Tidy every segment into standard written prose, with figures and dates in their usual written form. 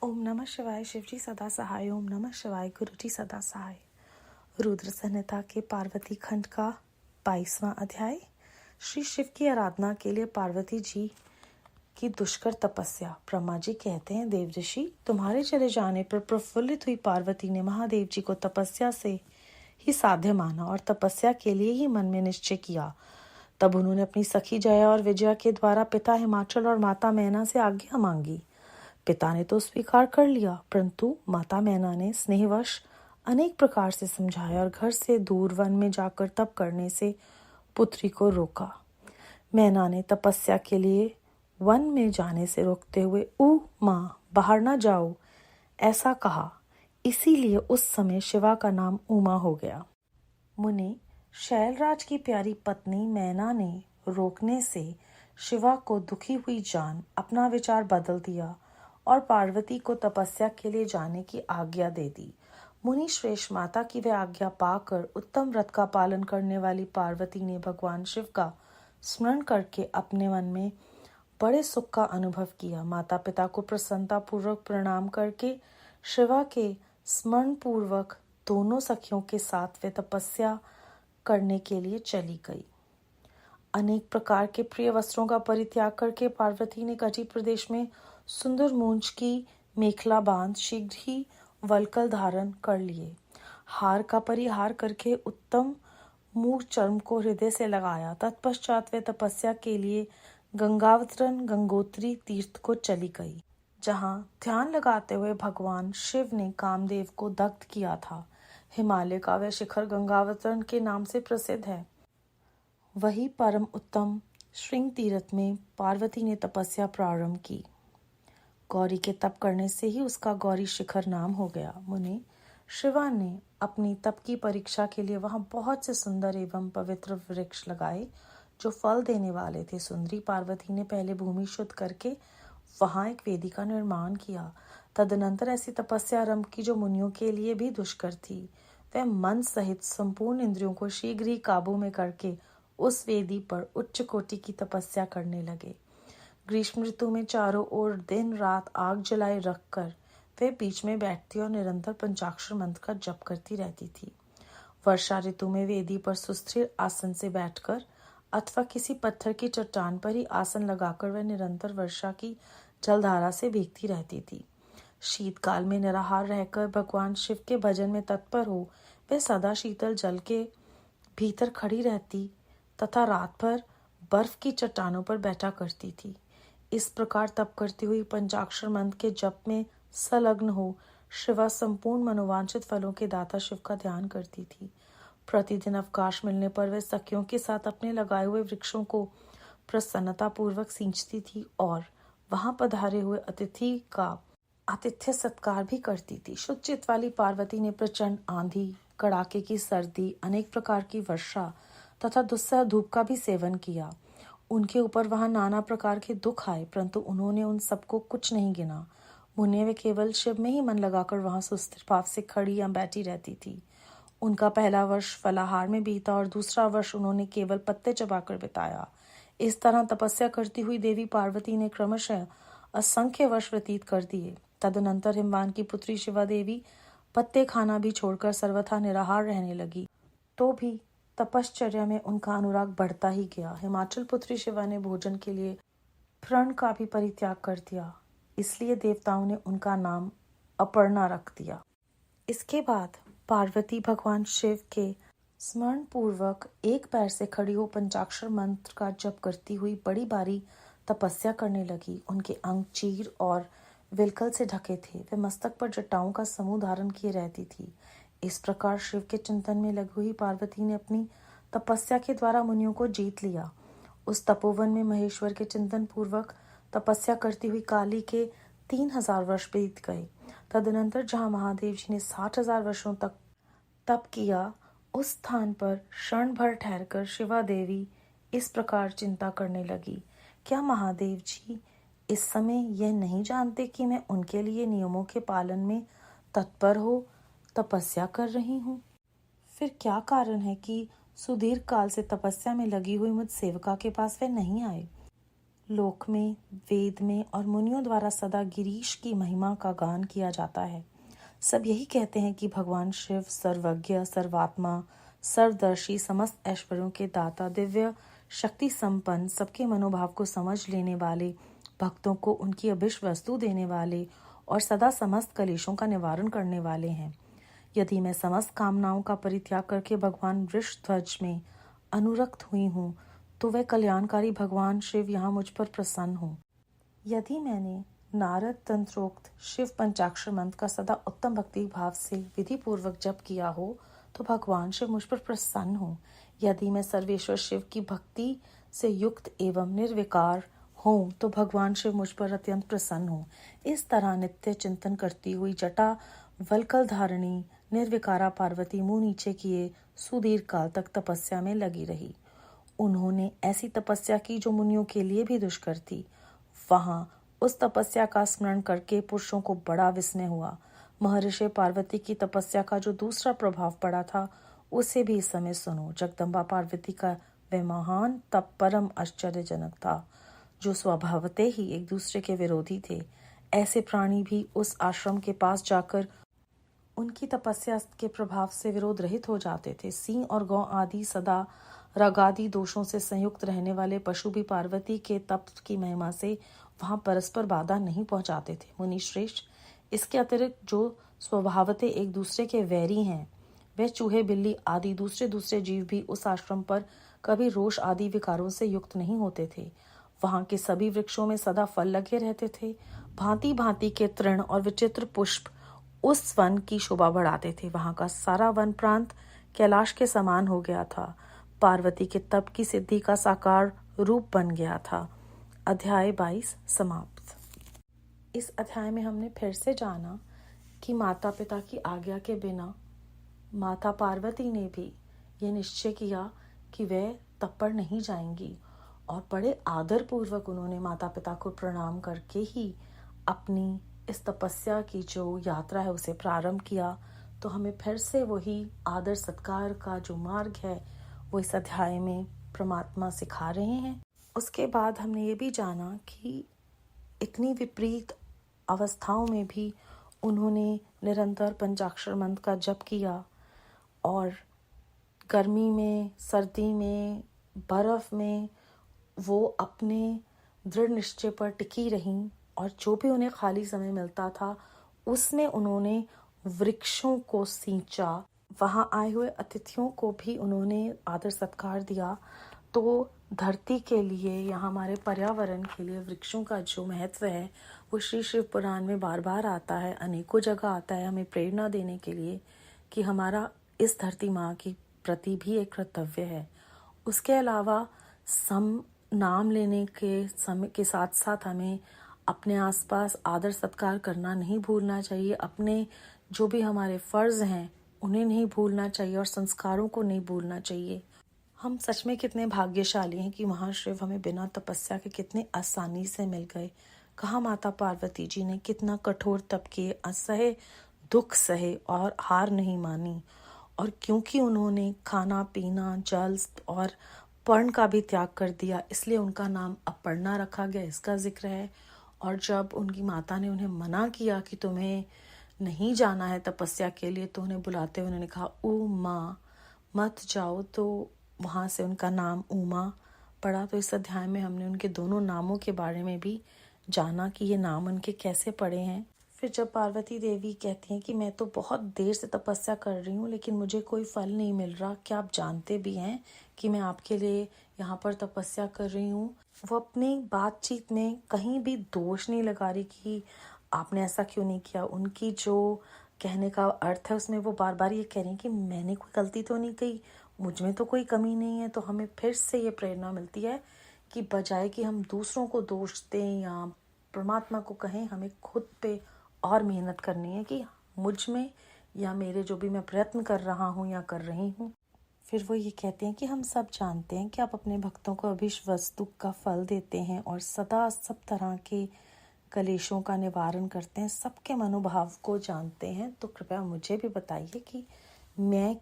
ओम नमः शिवाय। शिवजी सदा सहाय। ओम नमः शिवाय। गुरुजी सदा सहाय। रुद्र संहिता के पार्वती खंड का 22वां अध्याय। श्री शिव की आराधना के लिए पार्वती जी की दुष्कर तपस्या। ब्रह्मा जी कहते हैं, देव ऋषि, तुम्हारे चले जाने पर प्रफुल्लित हुई पार्वती ने महादेव जी को तपस्या से ही साध्य माना और तपस्या के लिए ही मन में निश्चय किया। तब उन्होंने अपनी सखी जया और विजया के द्वारा पिता हिमाचल और माता मैना से आज्ञा मांगी। पिता ने तो स्वीकार कर लिया, परंतु माता मैना ने स्नेहवश अनेक प्रकार से समझाया और घर से दूर वन में जाकर तप करने से पुत्री को रोका। मैना ने तपस्या के लिए वन में जाने से रोकते हुए माँ बाहर न जाओ ऐसा कहा। इसीलिए उस समय शिवा का नाम उमा हो गया। मुनि, शैलराज की प्यारी पत्नी मैना ने रोकने से शिवा को दुखी हुई जान अपना विचार बदल दिया और पार्वती को तपस्या के लिए जाने की आज्ञा दे दी। मुनि श्रेष्ठ माता की वह आज्ञा पाकर उत्तम व्रत का पालन करने वाली पार्वती ने भगवान शिव का स्मरण करके अपने मन में बड़े सुख का अनुभव किया। माता पिता को प्रसन्नता पूर्वक प्रणाम करके शिवा के स्मरण पूर्वक दोनों सखियों के साथ वे तपस्या करने के लिए चली गई। अनेक प्रकार के प्रिय वस्त्रों का परित्याग करके पार्वती ने कटी प्रदेश में सुंदर मूंछ की मेखला बांध शीघ्र ही वल्कल धारण कर लिए। हार का परिहार करके उत्तम मूर चर्म को हृदय से लगाया। तत्पश्चात वे तपस्या के लिए गंगावतरण गंगोत्री तीर्थ को चली गई, जहाँ ध्यान लगाते हुए भगवान शिव ने कामदेव को दग्ध किया था। हिमालय का वह शिखर गंगावतरण के नाम से प्रसिद्ध है। वही परम उत्तम श्रृंग तीर्थ में पार्वती ने तपस्या प्रारंभ की। गौरी के तप करने से ही उसका गौरी शिखर नाम हो गया। मुनि, शिवा ने अपनी तप की परीक्षा के लिए वहां बहुत से सुंदर एवं पवित्र वृक्ष लगाए जो फल देने वाले थे। सुंदरी पार्वती ने पहले भूमि शुद्ध करके वहां एक वेदी का निर्माण किया। तदनंतर ऐसी तपस्या आरंभ की जो मुनियों के लिए भी दुष्कर थी। वह मन सहित संपूर्ण इंद्रियों को शीघ्र ही काबू में करके उस वेदी पर उच्च कोटि की तपस्या करने लगे। ग्रीष्म ऋतु में चारों ओर दिन रात आग जलाए रखकर वे बीच में बैठती और निरंतर पंचाक्षर मंत्र का जप करती रहती थी। वर्षा ऋतु में वेदी पर सुस्थिर आसन से बैठकर अथवा किसी पत्थर की चट्टान पर ही आसन लगाकर वह निरंतर वर्षा की जलधारा से भीगती रहती थी। शीतकाल में निराहार रहकर भगवान शिव के भजन में तत्पर हो वह सदा शीतल जल के भीतर खड़ी रहती तथा रात भर बर्फ की चट्टानों पर बैठा करती थी। इस प्रकार तप करती हुई पंचाक्षर मंत्र के जप में संलग्न हो शिवा संपूर्ण मनोवांछित फलों के दाता शिव का ध्यान करती थी। प्रतिदिन अवकाश मिलने पर वह सखियों के साथ अपने लगाए हुए वृक्षों को प्रसन्नता पूर्वक सींचती थी और वहां पधारे हुए अतिथि का आतिथ्य सत्कार भी करती थी। शुद्ध चित्त वाली पार्वती ने प्रचंड आंधी, कड़ाके की सर्दी, अनेक प्रकार की वर्षा तथा दुस्सह धूप का भी सेवन किया। उनके ऊपर वहां नाना प्रकार के दुख आए, परंतु उन्होंने उन सबको कुछ नहीं गिना। मुने वे केवल शिव में ही मन लगाकर वहां सुस्थिर भाव से खड़ी या बैठी रहती थी। उनका पहला वर्ष फलाहार में बीता और दूसरा वर्ष उन्होंने केवल पत्ते चबाकर बिताया। इस तरह तपस्या करती हुई देवी पार्वती ने क्रमशः असंख्य वर्ष व्यतीत कर दिए। तदनंतर हिमवान की पुत्री शिवा देवी पत्ते खाना भी छोड़कर सर्वथा निराहार रहने लगी। तो भी तपश्चर्या में उनका अनुराग बढ़ता ही गया। हिमाचल पुत्री शिवा ने भोजन के लिए प्रण का भी परित्याग कर दिया, इसलिए देवताओं ने उनका नाम अपर्णा रख दिया। इसके बाद पार्वती भगवान शिव के स्मरण पूर्वक एक पैर से खड़ी हो पंचाक्षर मंत्र का जप करती हुई बड़ी भारी तपस्या करने लगी। उनके अंग चीर और विलकल से ढके थे। वे मस्तक पर जटाओं का समूह धारण किए रहती थी। इस प्रकार शिव के चिंतन में लगी हुई पार्वती ने अपनी तपस्या के द्वारा मुनियों को जीत लिया। उस तपोवन में महेश्वर के चिंतन पूर्वक तपस्या करती हुई काली के 3000 वर्ष बीत गए। तदनंतर जहाँ महादेव जी ने 60,000 वर्षों तक तप किया, उस स्थान पर क्षण भर ठहरकर शिवा देवी इस प्रकार चिंता करने लगी, क्या महादेव जी इस समय यह नहीं जानते कि मैं उनके लिए नियमों के पालन में तत्पर हो तपस्या कर रही हूँ? फिर क्या कारण है कि सुदीर्घ काल से तपस्या में लगी हुई मुझ सेवका के पास वे नहीं आए? लोक में, वेद में और मुनियों द्वारा सदा गिरीश की महिमा का गान किया जाता है। सब यही कहते हैं कि भगवान शिव सर्वज्ञ, सर्वात्मा, सर्वदर्शी, समस्त ऐश्वर्यों के दाता, दिव्य शक्ति संपन्न, सबके मनोभाव को समझ लेने वाले, भक्तों को उनकी अभिष्ट वस्तु देने वाले और सदा समस्त कलेशों का निवारण करने वाले हैं। यदि मैं समस्त कामनाओं का परित्याग करके भगवान वृषध्वज में अनुरक्त हुई हूँ, तो वह कल्याणकारी भगवान शिव यहाँ मुझ पर प्रसन्न हो। यदि मैंने नारद तंत्रोक्त शिव पंचाक्षर मंत्र का सदा उत्तम भक्ति भाव से विधि पूर्वक जप किया हो, तो भगवान शिव मुझ पर प्रसन्न हो। यदि मैं सर्वेश्वर शिव की भक्ति से युक्त एवं निर्विकार हूँ, तो भगवान शिव मुझ पर अत्यंत प्रसन्न हो। इस तरह नित्य चिंतन करती हुई जटा वल्कल धारणी निर्विकारा पार्वती मुंह नीचे किए सुदीर्घ काल तक तपस्या में लगी रही। उन्होंने ऐसी तपस्या की जो मुनियों के लिए भी दुष्कर थी। वहां उस तपस्या का स्मरण करके पुरुषों को बड़ा विस्मय हुआ। महर्षि पार्वती की तपस्या का जो दूसरा प्रभाव पड़ा था, उसे भी इस समय सुनो। जगदम्बा पार्वती का वह महान तप परम आश्चर्यजनक था, जो स्वभावतः ही एक दूसरे के विरोधी थे। ऐसे प्राणी भी उस आश्रम के पास जाकर उनकी तपस्या के प्रभाव से विरोध रहित हो जाते थे। सिंह और गौ आदि सदा रागादि दोषों से संयुक्त रहने वाले पशु भी पार्वती के तप की महिमा से वहां परस्पर बाधा नहीं पहुंचाते थे। मुनि श्रेष्ठ, इसके अतिरिक्त जो स्वभावतः एक दूसरे के वैरी हैं, वह चूहे, बिल्ली आदि दूसरे जीव भी उस आश्रम पर कभी रोष आदि विकारों से युक्त नहीं होते थे। वहां के सभी वृक्षों में सदा फल लगे रहते थे। भांति भांति के तृण और विचित्र पुष्प उस वन की शोभा बढ़ाते थे। वहां का सारा वन प्रांत कैलाश के समान हो गया था। पार्वती के तप की सिद्धि का साकार रूप बन गया था। अध्याय 22 समाप्त। इस अध्याय में हमने फिर से जाना कि माता पिता की आज्ञा के बिना माता पार्वती ने भी यह निश्चय किया कि वह तप पर नहीं जाएंगी, और बड़े आदर पूर्वक उन्होंने माता पिता को प्रणाम करके ही अपनी इस तपस्या की जो यात्रा है उसे प्रारंभ किया। तो हमें फिर से वही आदर सत्कार का जो मार्ग है वो इस अध्याय में परमात्मा सिखा रहे हैं। उसके बाद हमने ये भी जाना कि इतनी विपरीत अवस्थाओं में भी उन्होंने निरंतर पंचाक्षर मंत्र का जप किया, और गर्मी में, सर्दी में, बर्फ में वो अपने दृढ़ निश्चय पर टिकी रहीं, और जो भी उन्हें खाली समय मिलता था उसमें उन्होंने वृक्षों को सींचा। वहां आए हुए अतिथियों को भी उन्होंने आदर सत्कार दिया। तो धरती के लिए या हमारे पर्यावरण के लिए वृक्षों का जो महत्व है वो श्री शिव पुराण में बार बार आता है, अनेकों जगह आता है, हमें प्रेरणा देने के लिए कि हमारा इस धरती माँ की प्रति भी एक कर्तव्य है। उसके अलावा नाम लेने के समय के साथ साथ हमें अपने आसपास आदर सत्कार करना नहीं भूलना चाहिए। अपने जो भी हमारे फर्ज हैं उन्हें नहीं भूलना चाहिए, और संस्कारों को नहीं भूलना चाहिए। हम सच में कितने भाग्यशाली हैं कि महाशिव हमें बिना तपस्या के कितने आसानी से मिल गए। कहाँ माता पार्वती जी ने कितना कठोर तप किए, असहे दुख सहे और हार नहीं मानी। और क्योंकि उन्होंने खाना पीना, जल और पर्ण का भी त्याग कर दिया, इसलिए उनका नाम अपर्णा रखा गया, इसका जिक्र है। और जब उनकी माता ने उन्हें मना किया कि तुम्हें नहीं जाना है तपस्या के लिए, तो उन्हें बुलाते हुए उन्होंने कहा उमा मत जाओ, तो वहाँ से उनका नाम उमा पड़ा। तो इस अध्याय में हमने उनके दोनों नामों के बारे में भी जाना कि ये नाम उनके कैसे पड़े हैं। फिर जब पार्वती देवी कहती हैं कि मैं तो बहुत देर से तपस्या कर रही हूँ लेकिन मुझे कोई फल नहीं मिल रहा, क्या आप जानते भी हैं कि मैं आपके लिए यहाँ पर तपस्या कर रही हूँ। वो अपनी बातचीत में कहीं भी दोष नहीं लगा रही कि आपने ऐसा क्यों नहीं किया। उनकी जो कहने का अर्थ है उसमें वो बार बार ये कह रही हैं कि मैंने कोई गलती तो नहीं की, मुझ में तो कोई कमी नहीं है। तो हमें फिर से ये प्रेरणा मिलती है कि बजाय कि हम दूसरों को दोष दें या परमात्मा को कहें, हमें खुद पे और मेहनत करनी है कि मुझ में या मेरे जो भी मैं प्रयत्न कर रहा हूँ या कर रही हूँ। फिर वो ये कहते हैं कि हम सब जानते हैं कि आप अपने भक्तों को अभिष्ट वस्तु का फल देते हैं और सदा सब तरह के कलेशों का निवारण करते हैं, सबके मनोभाव को जानते हैं। तो कृपया मुझे भी बताइए कि मैं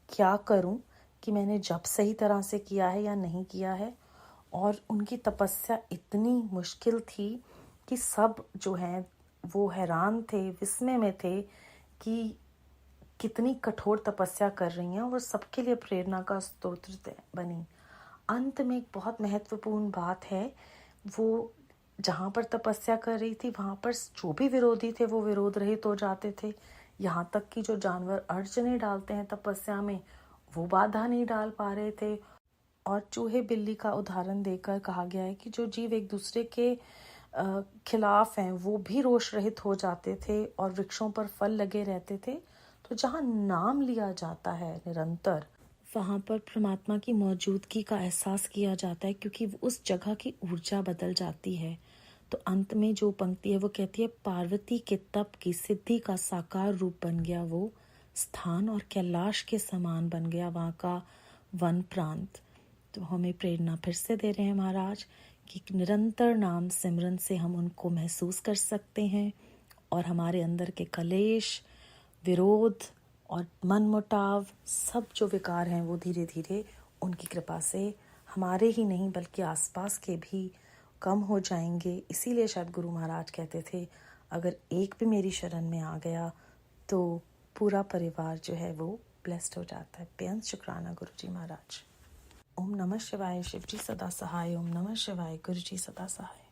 क्या करूं, कि मैंने जप सही तरह से किया है या नहीं किया है। और उनकी तपस्या इतनी मुश्किल थी कि सब जो हैं वो हैरान थे, विस्मय में थे कि कितनी कठोर तपस्या कर रही हैं और सबके लिए प्रेरणा का स्रोत बनी। अंत में एक बहुत महत्वपूर्ण बात है, वो जहाँ पर तपस्या कर रही थी वहाँ पर जो भी विरोधी थे वो विरोध रहित हो जाते थे। यहाँ तक कि जो जानवर अड़चने डालते हैं तपस्या में, वो बाधा नहीं डाल पा रहे थे। और चूहे बिल्ली का उदाहरण देकर कहा गया है कि जो जीव एक दूसरे के खिलाफ हैं वो भी रोष रहित हो जाते थे और वृक्षों पर फल लगे रहते थे। तो जहाँ नाम लिया जाता है निरंतर, वहाँ पर परमात्मा की मौजूदगी का एहसास किया जाता है, क्योंकि उस जगह की ऊर्जा बदल जाती है। तो अंत में जो पंक्ति है वो कहती है, पार्वती के तप की सिद्धि का साकार रूप बन गया वो स्थान और कैलाश के समान बन गया वहाँ का वन प्रांत। तो हमें प्रेरणा फिर से दे रहे हैं महाराज कि निरंतर नाम सिमरन से हम उनको महसूस कर सकते हैं और हमारे अंदर के कलेश, विरोध और मनमुटाव, सब जो विकार हैं वो धीरे धीरे उनकी कृपा से हमारे ही नहीं बल्कि आसपास के भी कम हो जाएंगे। इसीलिए शायद गुरु महाराज कहते थे, अगर एक भी मेरी शरण में आ गया तो पूरा परिवार जो है वो ब्लेस्ड हो जाता है। बेअंत शुक्राना गुरु जी महाराज। ओम नमः शिवाय। शिव जी सदा सहाय। ओम नमः शिवाय। गुरु जी सदा सहाय।